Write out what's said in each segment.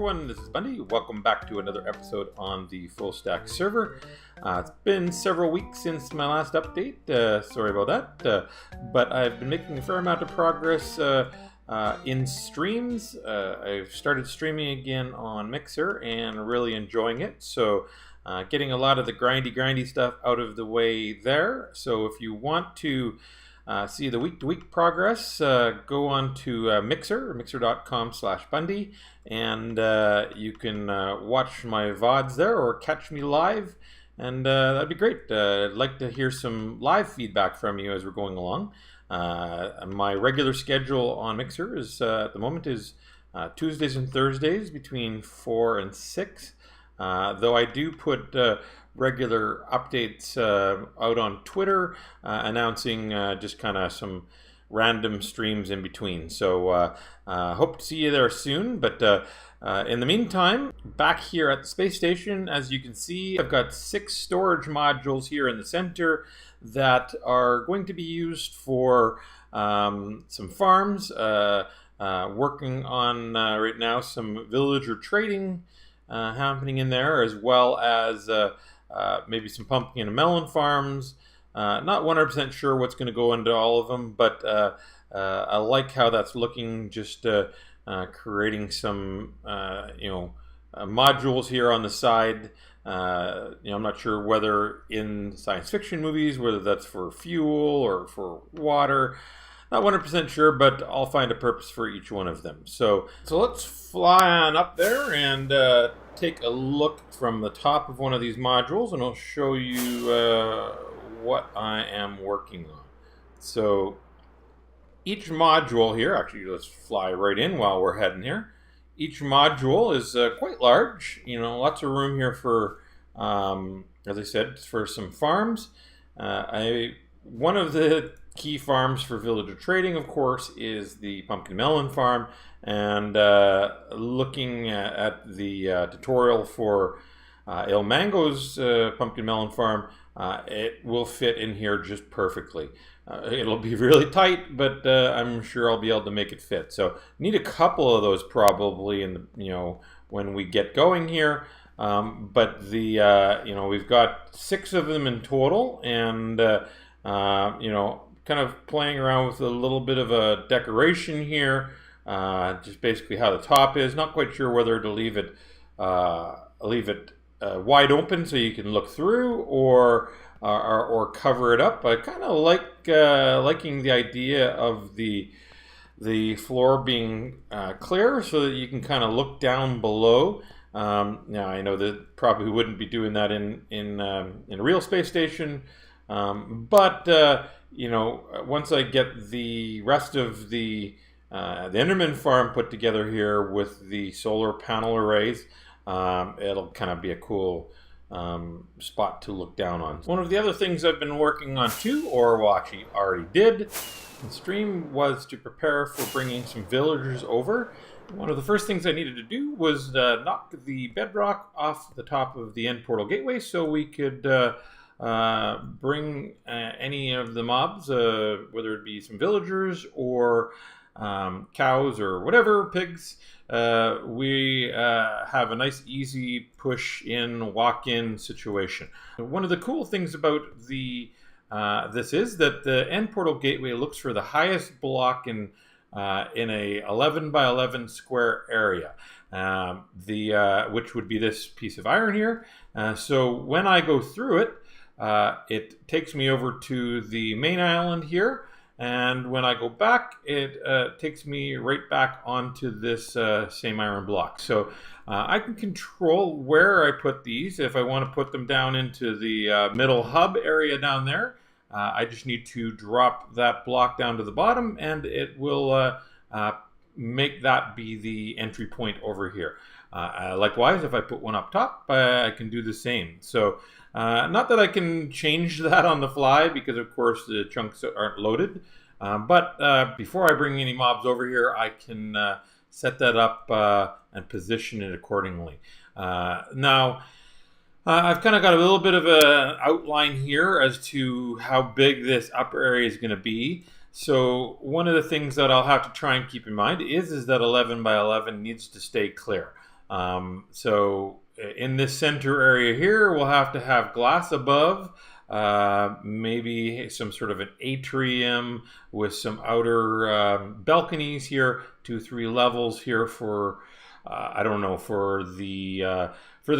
everyone, this is Bundy. Welcome back to another episode on the Fullstack server. It's been several weeks since my last update, sorry about that, but I've been making a fair amount of progress in streams. I've started streaming again on Mixer and really enjoying it, so getting a lot of the grindy stuff out of the way there. So if you want to see the week-to-week progress, go on to mixer.com/Bundy, and you can watch my VODs there or catch me live, and that'd be great. I'd like to hear some live feedback from you as we're going along. My regular schedule on Mixer is at the moment is Tuesdays and Thursdays between 4 and 6, though I do put regular updates out on Twitter, announcing just kind of some random streams in between. So hope to see you there soon. But in the meantime, back here at the space station, as you can see, I've got 6 storage modules here in the center that are going to be used for some farms, working on right now some villager trading happening in there, as well as maybe some pumpkin and melon farms. Not 100% sure what's going to go into all of them, but I like how that's looking, just creating some modules here on the side. I'm not sure whether in science fiction movies, whether that's for fuel or for water. Not 100% sure, but I'll find a purpose for each one of them. So let's fly on up there and take a look from the top of one of these modules, and I'll show you what I am working on. So each module here, actually let's fly right in while we're heading here. Each module is quite large, lots of room here for, as I said, for some farms. One of the key farms for villager trading, of course, is the pumpkin melon farm, and looking at the tutorial for Il Mango's pumpkin melon farm, it will fit in here just perfectly. It'll be really tight, but I'm sure I'll be able to make it fit. So need a couple of those probably in the, when we get going here. But the we've got 6 of them in total, and kind of playing around with a little bit of a decoration here, just basically how the top is. Not quite sure whether to leave it wide open so you can look through, or cover it up. I kind of liking the idea of the floor being clear so that you can kind of look down below. Now I know that probably wouldn't be doing that in a real space station, but once I get the rest of the Enderman farm put together here with the solar panel arrays, it'll kind of be a cool spot to look down on. One of the other things I've been working on too, or actually already did in stream, was to prepare for bringing some villagers over. One of the first things I needed to do was knock the bedrock off the top of the end portal gateway so we could bring any of the mobs, whether it be some villagers or cows or whatever, pigs. We have a nice easy push in, walk in situation. One of the cool things about this is that the end portal gateway looks for the highest block in a 11 by 11 square area, which would be this piece of iron here. So when I go through it, it takes me over to the main island here, and when I go back, it takes me right back onto this same iron block. So I can control where I put these. If I want to put them down into the middle hub area down there, I just need to drop that block down to the bottom, and it will make that be the entry point over here. Likewise, if I put one up top, I can do the same. So not that I can change that on the fly, because of course the chunks aren't loaded, but before I bring any mobs over here, I can set that up and position it accordingly. Now I've kind of got a little bit of an outline here as to how big this upper area is going to be. So one of the things that I'll have to try and keep in mind is that 11 by 11 needs to stay clear. So in this center area here, we'll have to have glass above, maybe some sort of an atrium with some outer balconies here, 2-3 levels here for I don't know, for the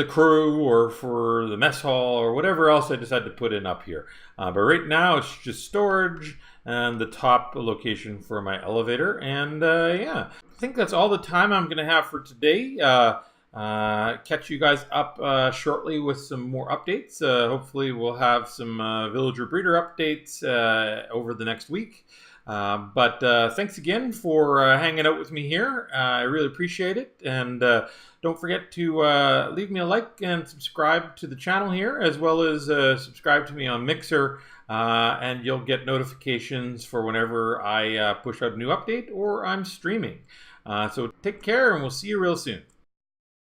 crew or for the mess hall or whatever else I decide to put in up here. But right now it's just storage and the top location for my elevator. And yeah, I think that's all the time I'm going to have for today. Catch you guys up shortly with some more updates. Hopefully we'll have some villager breeder updates over the next week. But thanks again for hanging out with me here. I really appreciate it. And don't forget to leave me a like and subscribe to the channel here, as well as subscribe to me on Mixer. And you'll get notifications for whenever I push out a new update or I'm streaming. So take care, and we'll see you real soon.